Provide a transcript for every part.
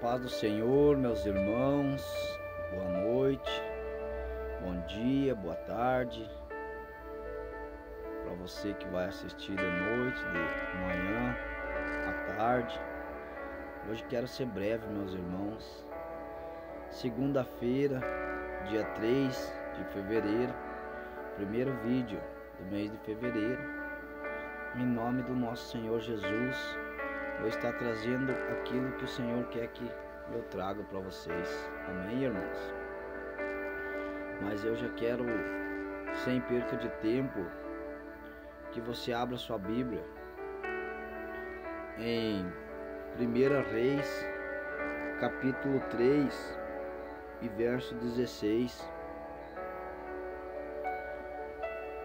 paz do Senhor, meus irmãos, boa noite, bom dia, boa tarde, para você que vai assistir de noite, de manhã, à tarde. Hoje quero ser breve, meus irmãos. Segunda-feira, dia 3 de fevereiro, primeiro vídeo do mês de fevereiro. Em nome do nosso Senhor Jesus, vou estar trazendo aquilo que o Senhor quer que eu traga para vocês. Amém, irmãos? Mas eu já quero, sem perca de tempo, que você abra sua Bíblia em 1 Reis, capítulo 3 e verso 16.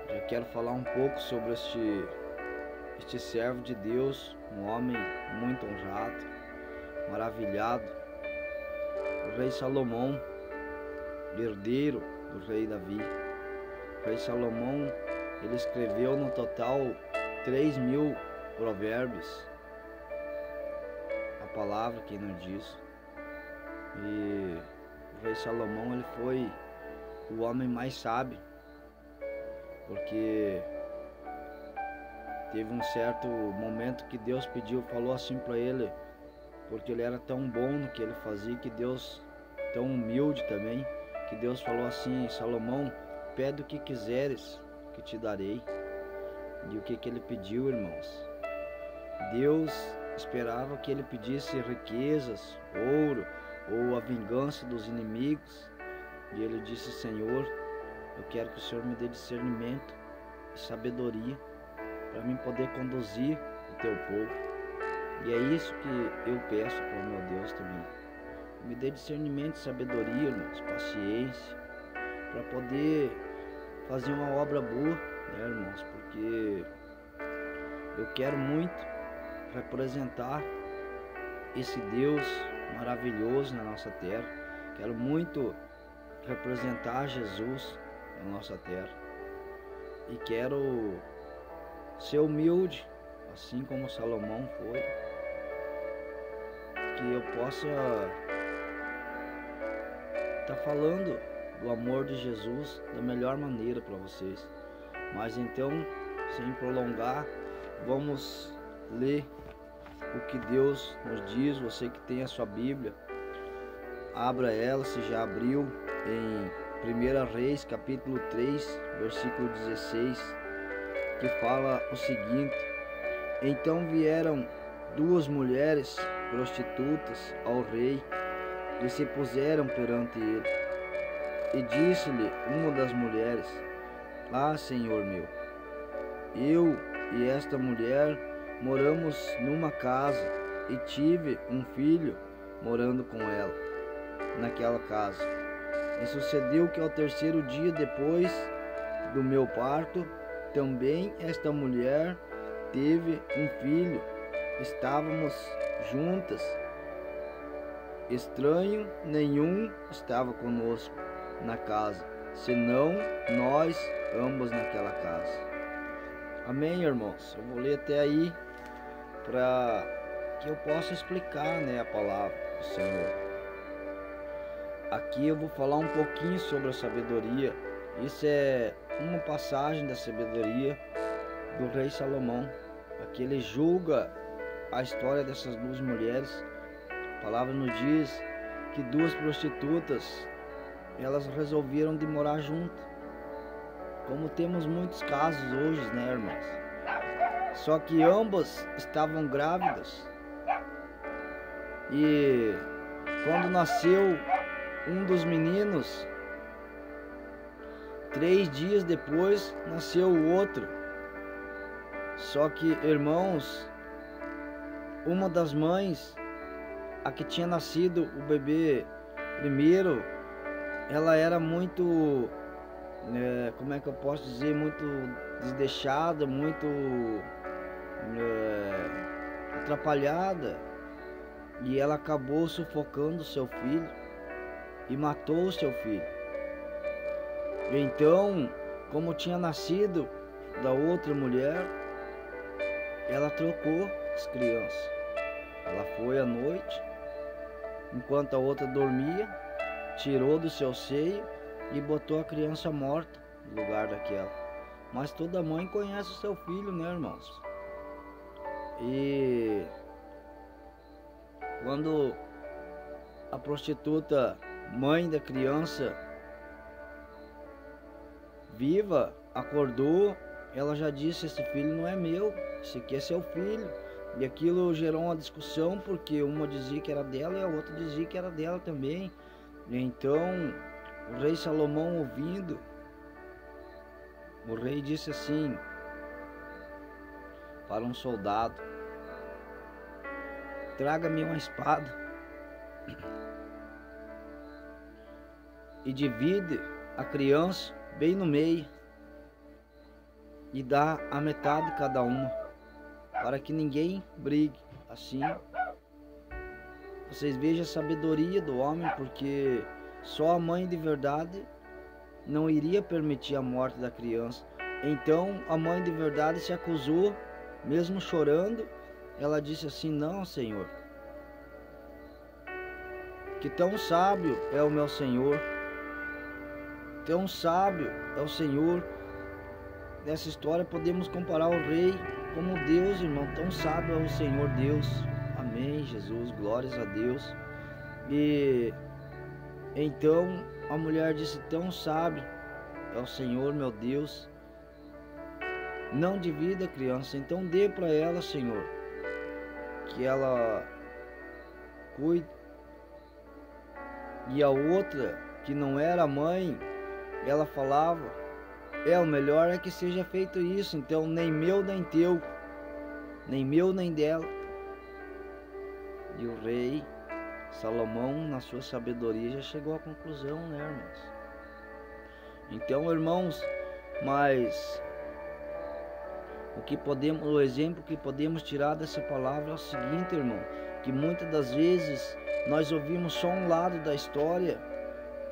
Já quero falar um pouco sobre este servo de Deus, um homem muito honrado, maravilhado, o rei Salomão, herdeiro do rei Davi. O rei Salomão, ele escreveu no total 3.000 provérbios, a palavra que nos diz. E o rei Salomão, ele foi o homem mais sábio, porque teve um certo momento que Deus falou assim para ele, porque ele era tão bom no que ele fazia, que Deus, tão humilde também, que Deus falou assim: Salomão, pede o que quiseres, que te darei. E o que ele pediu, irmãos? Deus esperava que ele pedisse riquezas, ouro, ou a vingança dos inimigos. E ele disse: Senhor, eu quero que o Senhor me dê discernimento e sabedoria para mim poder conduzir o teu povo. E é isso que eu peço para o meu Deus também. Me dê discernimento e sabedoria, irmãos, paciência, para poder fazer uma obra boa, né, irmãos? Porque eu quero muito representar esse Deus maravilhoso na nossa terra. Quero muito representar Jesus na nossa terra. E quero ser humilde, assim como Salomão foi, que eu possa estar falando do amor de Jesus da melhor maneira para vocês. Mas então, sem prolongar, vamos ler o que Deus nos diz. Você que tem a sua Bíblia, abra ela, se já abriu, em 1 Reis, capítulo 3, versículo 16, que fala o seguinte: Então vieram duas mulheres prostitutas ao rei e se puseram perante ele. E disse-lhe uma das mulheres: Ah, Senhor meu, eu e esta mulher moramos numa casa e tive um filho morando com ela naquela casa. E sucedeu que ao terceiro dia depois do meu parto, também esta mulher teve um filho. Estávamos juntas, estranho nenhum estava conosco na casa, senão nós ambos naquela casa. Amém, irmãos? Eu vou ler até aí para que eu possa explicar, né, a palavra do Senhor. Aqui eu vou falar um pouquinho sobre a sabedoria. Isso é uma passagem da sabedoria do rei Salomão. Aqui ele julga a história dessas duas mulheres. A palavra nos diz que duas prostitutas, elas resolveram de morar junto, como temos muitos casos hoje, né, irmãos? Só que ambas estavam grávidas. E quando nasceu um dos meninos, 3 dias depois nasceu o outro. Só que, irmãos, uma das mães, a que tinha nascido o bebê primeiro, ela era muito, como é que eu posso dizer, muito desleixada, muito atrapalhada. E ela acabou sufocando seu filho e matou o seu filho. Então, como tinha nascido da outra mulher, ela trocou as crianças. Ela foi à noite enquanto a outra dormia, tirou do seu seio e botou a criança morta no lugar daquela. Mas toda mãe conhece o seu filho, né, irmãos? E quando a prostituta, mãe da criança viva, acordou, ela já disse: esse filho não é meu, esse aqui é seu filho. E aquilo gerou uma discussão, porque uma dizia que era dela e a outra dizia que era dela também. E então o rei Salomão, ouvindo, o rei disse assim para um soldado: traga-me uma espada e divide a criança bem no meio e dá a metade cada uma, para que ninguém brigue. Assim vocês vejam a sabedoria do homem, porque só a mãe de verdade não iria permitir a morte da criança. Então a mãe de verdade se acusou, mesmo chorando. Ela disse assim: não, Senhor, que tão sábio é o meu Senhor, tão sábio é o Senhor. Nessa história podemos comparar o rei como Deus, irmão. Tão sábio é o Senhor Deus. Amém, Jesus, glórias a Deus. E então a mulher disse: tão sábio é o Senhor, meu Deus, não divida a criança, então dê para ela, Senhor, que ela cuide. E a outra, que não era mãe, ela falava: o melhor é que seja feito isso, então nem meu nem teu, nem meu nem dela. E o rei Salomão, na sua sabedoria, já chegou à conclusão, né, irmãos? Então, irmãos, mas o exemplo que podemos tirar dessa palavra é o seguinte, irmão, que muitas das vezes nós ouvimos só um lado da história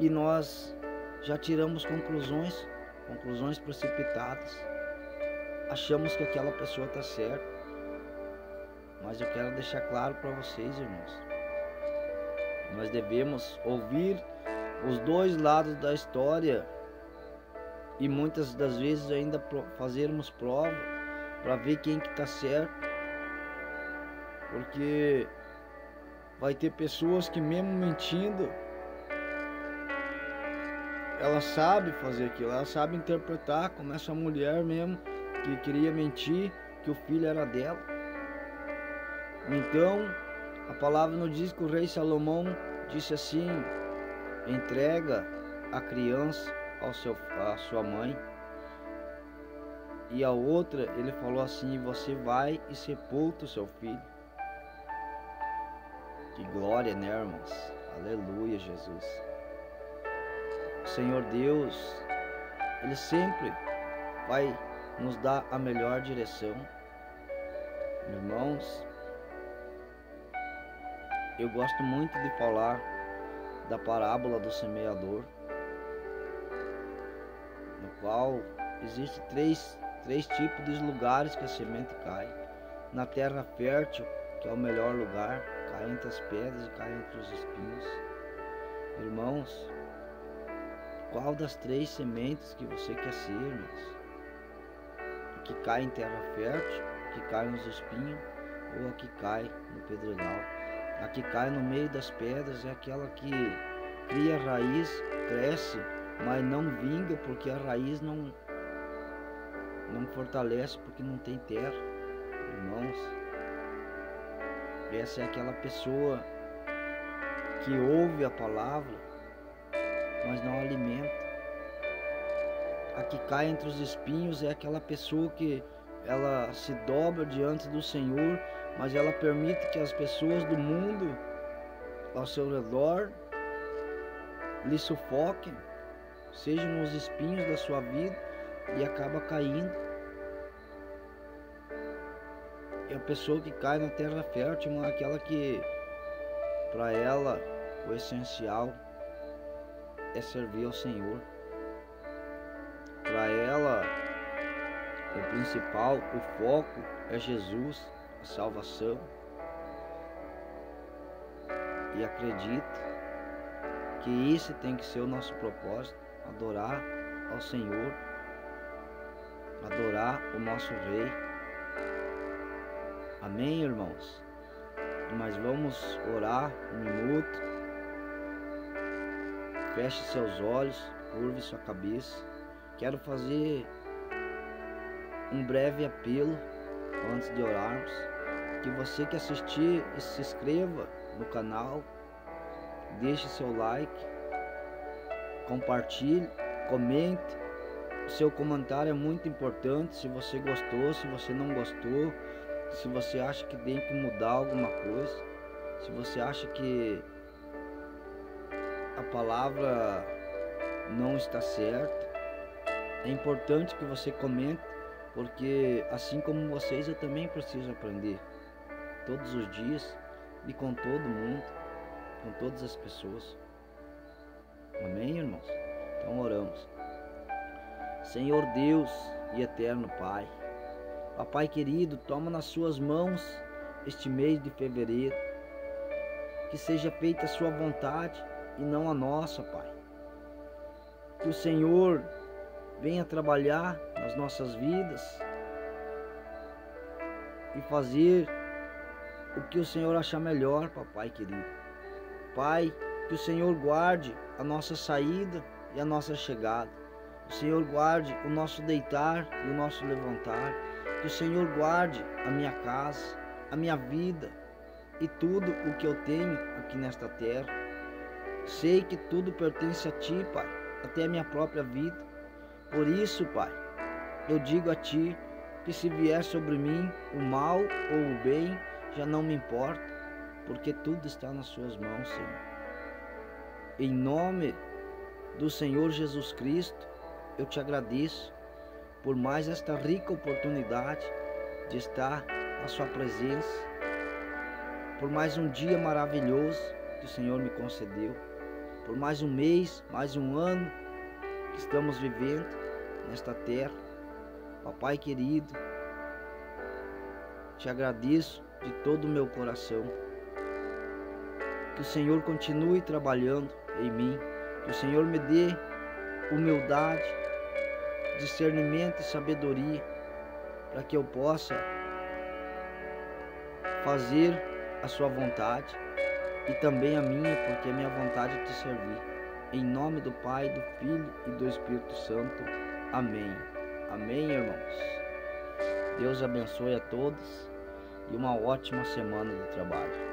e nós já tiramos conclusões precipitadas. Achamos que aquela pessoa está certa. Mas eu quero deixar claro para vocês, irmãos, nós devemos ouvir os dois lados da história e muitas das vezes ainda fazermos prova para ver quem que está certo, porque vai ter pessoas que mesmo mentindo, ela sabe fazer aquilo, ela sabe interpretar, como essa mulher mesmo que queria mentir que o filho era dela. Então a palavra nos diz que o rei Salomão disse assim: entrega a criança à sua mãe. E a outra, ele falou assim: você vai e sepulta o seu filho. Que glória, né, irmãos? Aleluia, Jesus. O Senhor Deus, Ele sempre vai nos dar a melhor direção. Irmãos, eu gosto muito de falar da parábola do semeador, no qual existem três tipos de lugares que a semente cai. Na terra fértil, que é o melhor lugar, cai entre as pedras e cai entre os espinhos. Irmãos, qual das três sementes que você quer ser, irmãos? A que cai em terra fértil, a que cai nos espinhos, ou a que cai no pedregal? A que cai no meio das pedras é aquela que cria raiz, cresce, mas não vinga, porque a raiz não fortalece, porque não tem terra. Irmãos, essa é aquela pessoa que ouve a palavra, mas não alimenta. A que cai entre os espinhos é aquela pessoa que ela se dobra diante do Senhor, mas ela permite que as pessoas do mundo ao seu redor lhe sufoquem, sejam os espinhos da sua vida, e acaba caindo. E a pessoa que cai na terra fértil é aquela que, para ela, o essencial é servir ao Senhor. Para ela, o principal, o foco é Jesus, a salvação. e acredito que esse tem que ser o nosso propósito, adorar ao Senhor, adorar o nosso Rei. Amém, irmãos? Mas vamos orar um minuto. Feche seus olhos, curve sua cabeça. Quero fazer um breve apelo antes de orarmos. Que você que assistir, se inscreva no canal, deixe seu like, compartilhe, comente. O seu comentário é muito importante. Se você gostou, se você não gostou, se você acha que tem que mudar alguma coisa, se você acha que a palavra não está certa, é importante que você comente, porque assim como vocês, eu também preciso aprender todos os dias e com todo mundo, com todas as pessoas. Amém, irmãos? Então oramos. Senhor Deus e eterno Pai, Papai querido, toma nas suas mãos este mês de fevereiro, que seja feita a sua vontade e não a nossa, Pai. Que o Senhor venha trabalhar nas nossas vidas e fazer o que o Senhor achar melhor, Papai querido. Pai, que o Senhor guarde a nossa saída e a nossa chegada. O Senhor guarde o nosso deitar e o nosso levantar. Que o Senhor guarde a minha casa, a minha vida e tudo o que eu tenho aqui nesta terra. Sei que tudo pertence a Ti, Pai, até a minha própria vida. Por isso, Pai, eu digo a Ti que se vier sobre mim o mal ou o bem, já não me importa, porque tudo está nas Suas mãos, Senhor. Em nome do Senhor Jesus Cristo, eu Te agradeço por mais esta rica oportunidade de estar na Sua presença, por mais um dia maravilhoso que o Senhor me concedeu, por mais um mês, mais um ano que estamos vivendo nesta terra. Papai querido, Te agradeço de todo o meu coração. Que o Senhor continue trabalhando em mim, que o Senhor me dê humildade, discernimento e sabedoria, para que eu possa fazer a Sua vontade e também a minha, porque a minha vontade é Te servir. Em nome do Pai, do Filho e do Espírito Santo. Amém. Amém, irmãos. Deus abençoe a todos e uma ótima semana de trabalho.